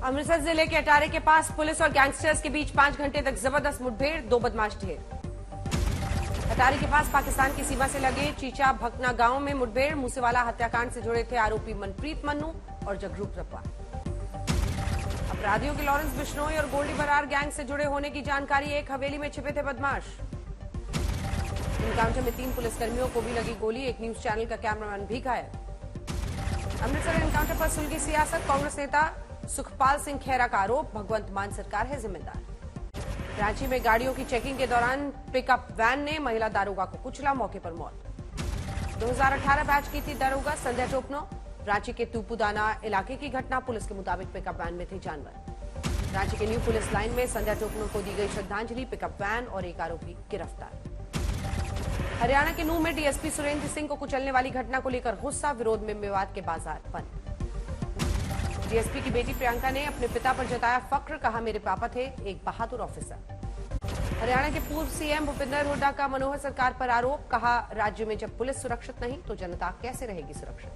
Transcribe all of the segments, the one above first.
अमृतसर जिले के अटारी के पास पुलिस और गैंगस्टर्स के बीच 5 घंटे तक जबरदस्त मुठभेड़, 2 बदमाश ढेर। अटारी के पास पाकिस्तान की सीमा से लगे चीचा भकना गांव में मुठभेड़, मूसेवाला हत्याकांड से जुड़े थे आरोपी मनप्रीत मन्नू और जगरूप रपा। अपराधियों के लॉरेंस बिश्नोई और गोल्डी बरार गैंग से जुड़े होने की जानकारी, एक हवेली में छिपे थे बदमाश। इनकाउंटर में 3 पुलिसकर्मियों को भी लगी गोली, एक न्यूज चैनल का कैमरामैन भी घायल। अमृतसर एनकाउंटर पर सुलगी सियासत, कांग्रेस नेता सुखपाल सिंह खेरा का आरोप, भगवंत मान सरकार है जिम्मेदार। रांची में गाड़ियों की चेकिंग के दौरान पिकअप वैन ने महिला दारोगा को कुचला, मौके पर मौत। 2018 बैच की थी दारोगा संध्या टोपनो। रांची के तूपुदाना इलाके की घटना, पुलिस के मुताबिक पिकअप वैन में थे जानवर। रांची के न्यू पुलिस लाइन में संध्या टोपनो को दी गई श्रद्धांजलि, पिकअप वैन और एक आरोपी गिरफ्तार। हरियाणा के नूंह में डीएसपी सुरेंद्र सिंह को कुचलने वाली घटना को लेकर गुस्सा, विरोध में मेवात के बाजार बंद। डीएसपी की बेटी प्रियंका ने अपने पिता पर जताया फक्र, कहा मेरे पापा थे एक बहादुर ऑफिसर। हरियाणा के पूर्व सीएम भूपिंदर हुड्डा का मनोहर सरकार पर आरोप, कहा राज्य में जब पुलिस सुरक्षित नहीं तो जनता कैसे रहेगी सुरक्षित।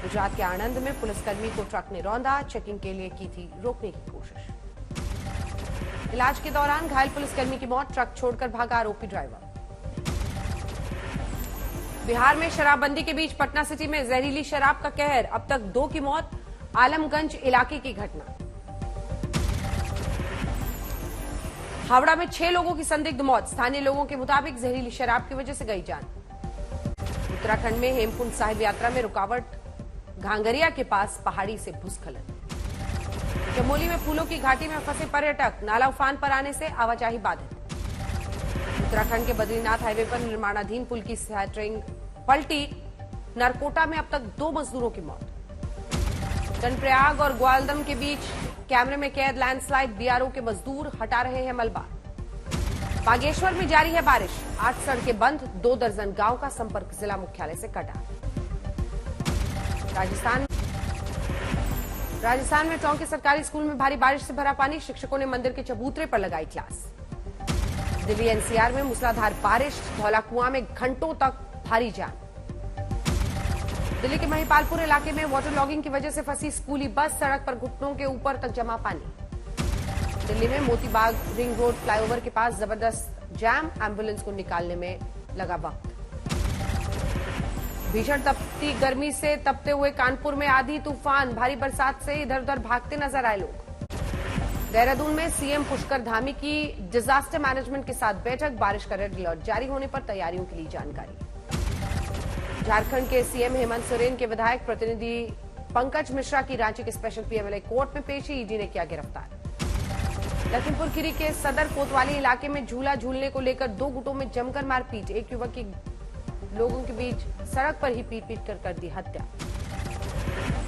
गुजरात के आणंद में पुलिसकर्मी को ट्रक ने रौंदा, चेकिंग के लिए की थी रोकने की कोशिश। इलाज के दौरान घायल पुलिसकर्मी की मौत, ट्रक छोड़कर भागा आरोपी ड्राइवर। बिहार में शराबबंदी के बीच पटना सिटी में जहरीली शराब का कहर, अब तक 2 की मौत, आलमगंज इलाके की घटना। हावड़ा में 6 लोगों की संदिग्ध मौत, स्थानीय लोगों के मुताबिक जहरीली शराब की वजह से गई जान। उत्तराखंड में हेमकुंड साहिब यात्रा में रुकावट, घांगरिया के पास पहाड़ी से भूस्खलन। चमोली में फूलों की घाटी में फंसे पर्यटक, नाला उफान पर आने से आवाजाही बाधित। उत्तराखंड के बद्रीनाथ हाईवे पर निर्माणाधीन पुल की सैटरिंग पलटी, नरकोटा में अब तक 2 मजदूरों की मौत। कर्णप्रयाग और ग्वालदम के बीच कैमरे में कैद लैंडस्लाइड, बीआरओ के मजदूर हटा रहे हैं मलबा। बागेश्वर में जारी है बारिश, 8 सड़कें बंद, 2 दर्जन गांव का संपर्क जिला मुख्यालय से कटा। राजस्थान में टोंक के सरकारी स्कूल में भारी बारिश से भरा पानी, शिक्षकों ने मंदिर के चबूतरे पर लगाई क्लास। दिल्ली एनसीआर में मूसलाधार बारिश, धौलाकुआं में घंटों तक भारी जाम। दिल्ली के महिपालपुर इलाके में वाटर लॉगिंग की वजह से फंसी स्कूली बस, सड़क पर घुटनों के ऊपर तक जमा पानी। दिल्ली में मोतीबाग रिंग रोड फ्लाईओवर के पास जबरदस्त जैम, एम्बुलेंस को निकालने में लगा वक्त। भीषण तपती गर्मी से तपते हुए कानपुर में आंधी तूफान, भारी बरसात से इधर उधर भागते नजर आए लोग। देहरादून में सीएम पुष्कर धामी की डिजास्टर मैनेजमेंट के साथ बैठक, बारिश का रेड अलर्ट जारी होने पर तैयारियों के लिए जानकारी। झारखंड के सीएम हेमंत सोरेन के विधायक प्रतिनिधि पंकज मिश्रा की रांची के स्पेशल पीएमएलए कोर्ट में पेशी, ईडी ने किया गिरफ्तार। लखीमपुर खीरी के सदर कोतवाली इलाके में झूला झूलने को लेकर 2 गुटों में जमकर मारपीट, एक युवक की लोगों के बीच सड़क पर ही पीट कर दी हत्या।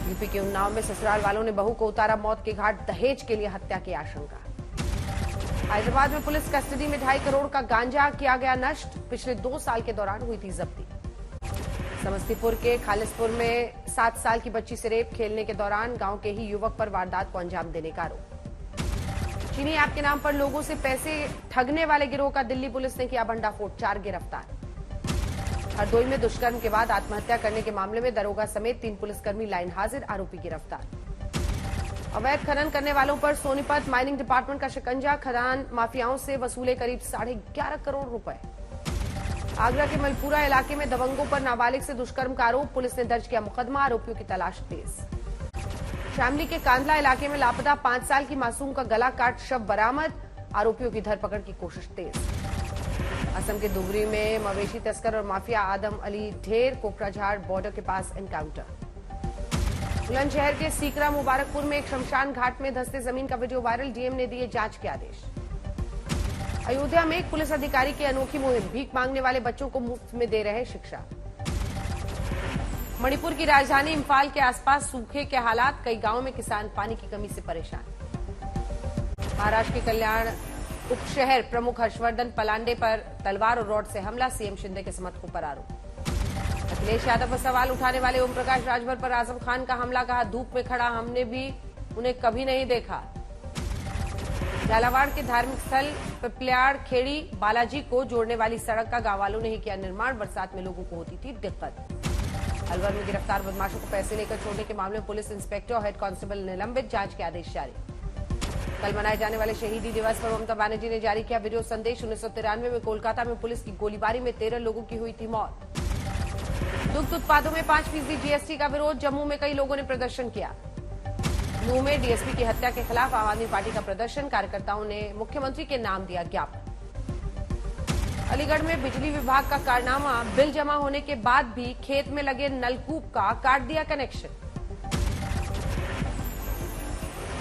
यूपी के उन्नाव में ससुराल वालों ने बहू को उतारा मौत के घाट, दहेज के लिए हत्या की आशंका। हैदराबाद में पुलिस कस्टडी में 2.5 करोड़ का गांजा किया गया नष्ट, पिछले 2 साल के दौरान हुई थी जब्ती। समस्तीपुर के खालिसपुर में 7 साल की बच्ची से रेप, खेलने के दौरान गांव के ही युवक पर वारदात को अंजाम देने का आरोप। चीनी ऐप के नाम पर लोगों से पैसे ठगने वाले गिरोह का दिल्ली पुलिस ने किया भंडाफोड़, 4 गिरफ्तार। हरदोई में दुष्कर्म के बाद आत्महत्या करने के मामले में दरोगा समेत 3 पुलिसकर्मी लाइन हाजिर, आरोपी गिरफ्तार। अवैध खनन करने वालों पर सोनीपत माइनिंग डिपार्टमेंट का शिकंजा, खदान माफियाओं से वसूले करीब 11.5 करोड़ रुपए। आगरा के मलपुरा इलाके में दबंगों पर नाबालिग से दुष्कर्म का आरोप, पुलिस ने दर्ज किया मुकदमा, आरोपियों की तलाश तेज। शामली के कांदला इलाके में लापता 5 साल की मासूम का गला काट शव बरामद, आरोपियों की धरपकड़ की कोशिश तेज। असम के दुबरी में मवेशी तस्कर और माफिया आदम अली ढेर, कोकराझाड़ बॉर्डर के पास एनकाउंटर। बुलंदशहर के सीकरा मुबारकपुर में एक शमशान घाट में धंसते जमीन का वीडियो वायरल, डीएम ने दिए जांच के आदेश। अयोध्या में एक पुलिस अधिकारी की अनोखी मुहिम, भीख मांगने वाले बच्चों को मुफ्त में दे रहे शिक्षा। मणिपुर की राजधानी इम्फाल के आसपास सूखे के हालात, कई गांवों में किसान पानी की कमी से परेशान। महाराष्ट्र के कल्याण उप शहर प्रमुख हर्षवर्धन पलांडे पर तलवार और रॉड से हमला, सीएम शिंदे के समर्थकों पर आरोप। अखिलेश यादव पर सवाल उठाने वाले ओम प्रकाश राजभर पर आजम खान का हमला, कहा धूप में खड़ा हमने भी उन्हें कभी नहीं देखा। झालावाड़ के धार्मिक स्थल पिपल्याड़ खेड़ी बालाजी को जोड़ने वाली सड़क का गांव वालों ने ही किया निर्माण, बरसात में लोगों को होती थी दिक्कत। अलवर में गिरफ्तार बदमाशों को पैसे लेकर छोड़ने के मामले में पुलिस इंस्पेक्टर और हेड कांस्टेबल निलंबित, जांच के आदेश जारी। कल मनाए जाने वाले शहीदी दिवस पर ममता बनर्जी ने जारी किया वीडियो संदेश। 1993 में कोलकाता में पुलिस की गोलीबारी में 13 लोगों की हुई थी मौत। दुग्ध उत्पादों में 5% जीएसटी का विरोध, जम्मू में कई लोगों ने प्रदर्शन किया। नूंह में डीएसपी की हत्या के खिलाफ आम आदमी पार्टी का प्रदर्शन, कार्यकर्ताओं ने मुख्यमंत्री के नाम दिया ज्ञापन। अलीगढ़ में बिजली विभाग का कारनामा, बिल जमा होने के बाद भी खेत में लगे नलकूप का काट दिया कनेक्शन।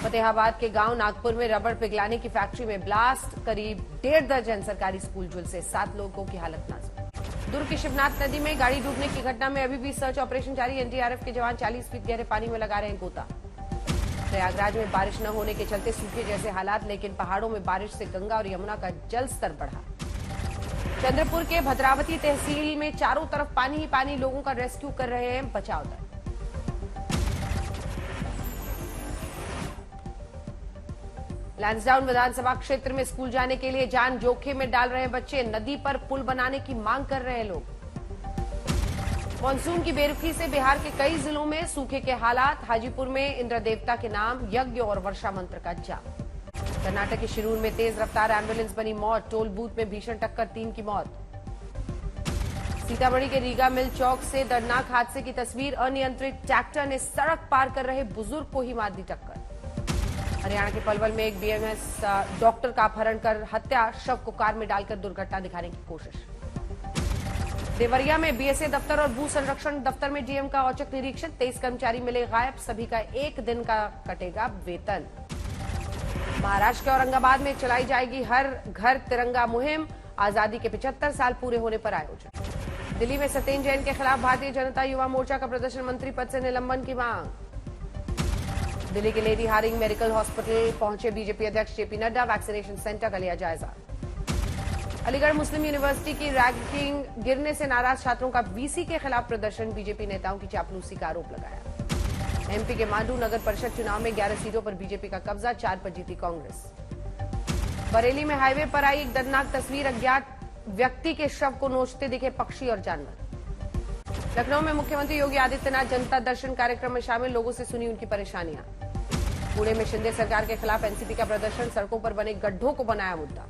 फतेहाबाद के गांव नागपुर में रबड़ पिघलाने की फैक्ट्री में ब्लास्ट, करीब 1.5 दर्जन सरकारी स्कूल झुलसे, 7 लोगों की हालत नाजुक। दुर्ग की शिवनाथ नदी में गाड़ी डूबने की घटना में अभी भी सर्च ऑपरेशन जारी, एनडीआरएफ के जवान 40 फीट गहरे पानी में लगा रहे हैं गोता। प्रयागराज में बारिश न होने के चलते सूखे जैसे हालात, लेकिन पहाड़ों में बारिश से गंगा और यमुना का जल स्तर बढ़ा। चंद्रपुर के भद्रावती तहसील में चारों तरफ पानी ही पानी, लोगों का रेस्क्यू कर रहे हैं बचाव दल। लैंसडाउन विधानसभा क्षेत्र में स्कूल जाने के लिए जान जोखिम में डाल रहे बच्चे, नदी पर पुल बनाने की मांग कर रहे हैं लोग। मानसून की बेरुखी से बिहार के कई जिलों में सूखे के हालात, हाजीपुर में इंद्र देवता के नाम यज्ञ और वर्षा मंत्र का जाप। कर्नाटक के शिरूर में तेज रफ्तार एम्बुलेंस बनी मौत, टोल बूथ में भीषण टक्कर, 3 की मौत। सीतामढ़ी के रीगा मिल चौक से दर्दनाक हादसे की तस्वीर, अनियंत्रित ट्रैक्टर ने सड़क पार कर रहे बुजुर्ग को ही मार दी टक्कर। हरियाणा के पलवल में एक बीएमएस डॉक्टर का अपहरण कर हत्या, शव को कार में डालकर दुर्घटना दिखाने की कोशिश। देवरिया में बीएसए दफ्तर और भू संरक्षण दफ्तर में डीएम का औचक निरीक्षण, 23 कर्मचारी मिले गायब, सभी का 1 दिन का कटेगा वेतन। महाराष्ट्र के औरंगाबाद में चलाई जाएगी हर घर तिरंगा मुहिम, आजादी के 75 साल पूरे होने पर आयोजन। दिल्ली में सत्येंद्र जैन के खिलाफ भारतीय जनता युवा मोर्चा का प्रदर्शन, मंत्री पद से निलंबन की मांग। दिल्ली के लेडी हार्डिंग मेडिकल हॉस्पिटल पहुंचे बीजेपी अध्यक्ष जेपी नड्डा, वैक्सीनेशन सेंटर का लिया जायजा। अलीगढ़ मुस्लिम यूनिवर्सिटी की रैंकिंग गिरने से नाराज छात्रों का वीसी के खिलाफ प्रदर्शन, बीजेपी नेताओं की चापलूसी का आरोप लगाया। एमपी के मांडू नगर परिषद चुनाव में 11 सीटों पर बीजेपी का कब्जा, 4 पर जीती कांग्रेस। बरेली में हाईवे पर आई एक दर्दनाक तस्वीर, अज्ञात व्यक्ति के शव को नोचते दिखे पक्षी और जानवर। लखनऊ में मुख्यमंत्री योगी आदित्यनाथ जनता दर्शन कार्यक्रम में शामिल, लोगों से सुनी उनकी परेशानियां। पुणे में शिंदे सरकार के खिलाफ एनसीपी का प्रदर्शन, सड़कों पर बने गड्ढों को बनाया मुद्दा।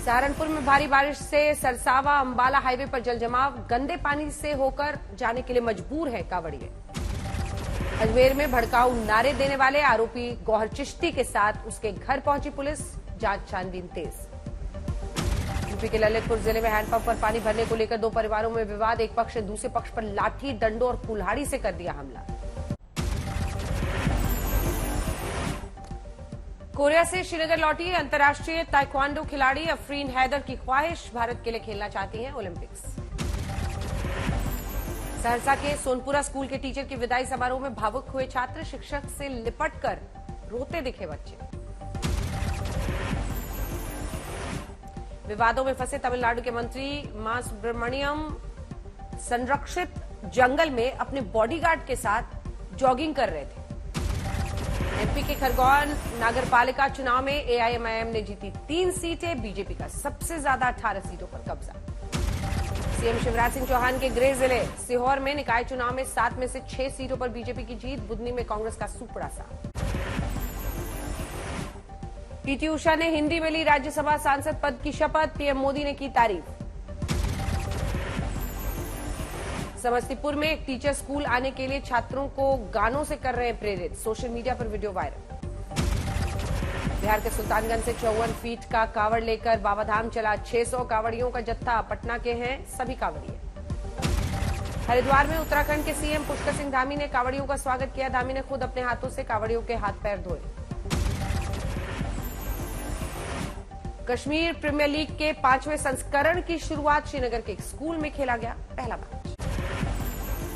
सहारनपुर में भारी बारिश से सरसावा अंबाला हाईवे पर जल जमाव, गंदे पानी से होकर जाने के लिए मजबूर है कांवड़िए। अजमेर में भड़काऊ नारे देने वाले आरोपी गौहर चिश्ती के साथ उसके घर पहुंची पुलिस, जांच छानबीन तेज। यूपी के ललितपुर जिले में हैंडपंप पर पानी भरने को लेकर 2 परिवारों में विवाद, एक पक्ष ने दूसरे पक्ष पर लाठी, डंडों और कुल्हाड़ी से कर दिया हमला। कोरिया से श्रीनगर लौटी अंतर्राष्ट्रीय ताइक्वांडो खिलाड़ी अफरीन हैदर की ख्वाहिश, भारत के लिए खेलना चाहती हैं ओलंपिक्स। सहरसा के सोनपुरा स्कूल के टीचर की विदाई समारोह में भावुक हुए छात्र, शिक्षक से लिपटकर रोते दिखे बच्चे। विवादों में फंसे तमिलनाडु के मंत्री मां सुब्रमण्यम संरक्षित जंगल में अपने बॉडीगार्ड के साथ जॉगिंग कर रहे थे। एमपी के खरगोन नगरपालिका चुनाव में एआईएमआईएम ने जीती 3 सीटें, बीजेपी का सबसे ज्यादा 18 सीटों पर कब्जा। सीएम शिवराज सिंह चौहान के गृह जिले सीहोर में निकाय चुनाव में 7 में से 6 सीटों पर बीजेपी की जीत, बुधनी में कांग्रेस का सुपड़ा सा। पीटी उषा ने हिंदी में ली राज्यसभा सांसद पद की शपथ, पीएम मोदी ने की तारीफ। समस्तीपुर में एक टीचर स्कूल आने के लिए छात्रों को गानों से कर रहे हैं प्रेरित, सोशल मीडिया पर वीडियो वायरल। बिहार के सुल्तानगंज से 54 फीट का कावड़ लेकर बाबाधाम चला, 600 कावड़ियों का जत्था, पटना के हैं सभी कावड़िए। हरिद्वार में उत्तराखंड के सीएम पुष्कर सिंह धामी ने कावड़ियों का स्वागत किया, धामी ने खुद अपने हाथों से कावड़ियों के हाथ पैर धोए। कश्मीर प्रीमियर लीग के 5वें संस्करण की शुरुआत श्रीनगर के एक स्कूल में खेला गया पहला मैच।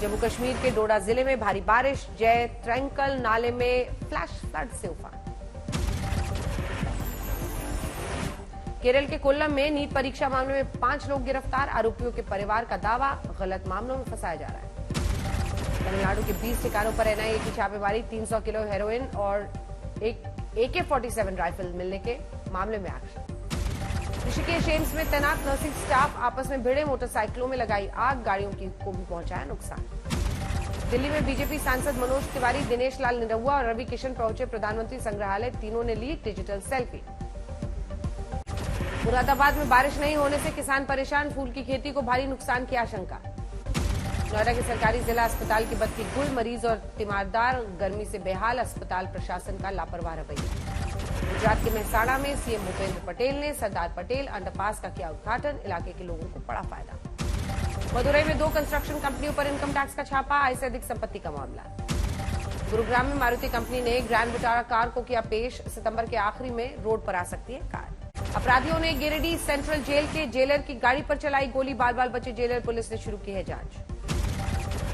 जम्मू कश्मीर के डोडा जिले में भारी बारिश, जय ट्रैंकल नाले में फ्लैश फ्लड से उफान। केरल के कोल्लम में नीट परीक्षा मामले में 5 लोग गिरफ्तार, आरोपियों के परिवार का दावा गलत मामलों में फंसाया जा रहा है। तमिलनाडु के 20 ठिकानों पर एनआईए की छापेमारी, 300 किलो हेरोइन और एक AK-47 राइफल मिलने के मामले में एक्शन। ऋषिकेश एम्स में तैनात नर्सिंग स्टाफ आपस में भिड़े, मोटरसाइकिलों में लगाई आग, गाड़ियों को भी पहुंचाया नुकसान। दिल्ली में बीजेपी सांसद मनोज तिवारी, दिनेश लाल निरहुआ और रवि किशन पहुंचे प्रधानमंत्री संग्रहालय, तीनों ने ली डिजिटल सेल्फी। मुरादाबाद में बारिश नहीं होने से किसान परेशान, फूल की खेती को भारी नुकसान की आशंका। नोएडा के सरकारी जिला अस्पताल की बत्ती गुल, मरीज और तीमारदार गर्मी से बेहाल, अस्पताल प्रशासन का लापरवाह रवैया। गुजरात के मेहसाणा में सीएम भूपेंद्र पटेल ने सरदार पटेल अंडरपास का किया उद्घाटन, इलाके के लोगों को पड़ा फायदा। मदुरई में 2 कंस्ट्रक्शन कंपनियों पर इनकम टैक्स का छापा, आय से अधिक संपत्ति का मामला। गुरुग्राम में मारुति कंपनी ने ग्रैंड विटारा कार को किया पेश, सितंबर के आखिरी में रोड पर आ सकती है कार। अपराधियों ने गिरिडीह सेंट्रल जेल के जेलर की गाड़ी पर चलाई गोली, बाल बाल बचे जेलर, पुलिस ने शुरू की है जांच।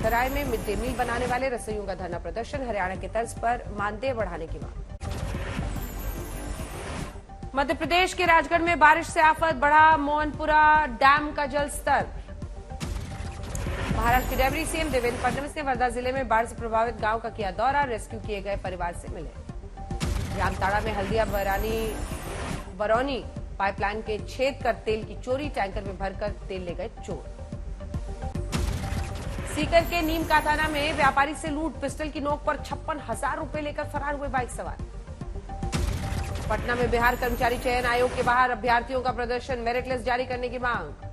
सराय में मिड डे मील बनाने वाले रसोइयों का धरना प्रदर्शन, हरियाणा की तर्ज पर मानदेय बढ़ाने की मांग। मध्य प्रदेश के राजगढ़ में बारिश से आफत, बढ़ा मोहनपुरा डैम का जल स्तर। महाराष्ट्र के डेप्यूटी सीएम देवेंद्र फडणवीस ने वर्धा जिले में बाढ़ से प्रभावित गांव का किया दौरा, रेस्क्यू किए गए परिवार से मिले। जामताड़ा में हल्दिया बरौनी पाइपलाइन के छेद कर तेल की चोरी, टैंकर में भरकर तेल ले गए चोर। सीकर के नीम का थाना में व्यापारी से लूट, पिस्टल की नोक पर 56,000 रुपए लेकर फरार हुए बाइक सवार। पटना में बिहार कर्मचारी चयन आयोग के बाहर अभ्यर्थियों का प्रदर्शन, मेरिट लिस्ट जारी करने की मांग।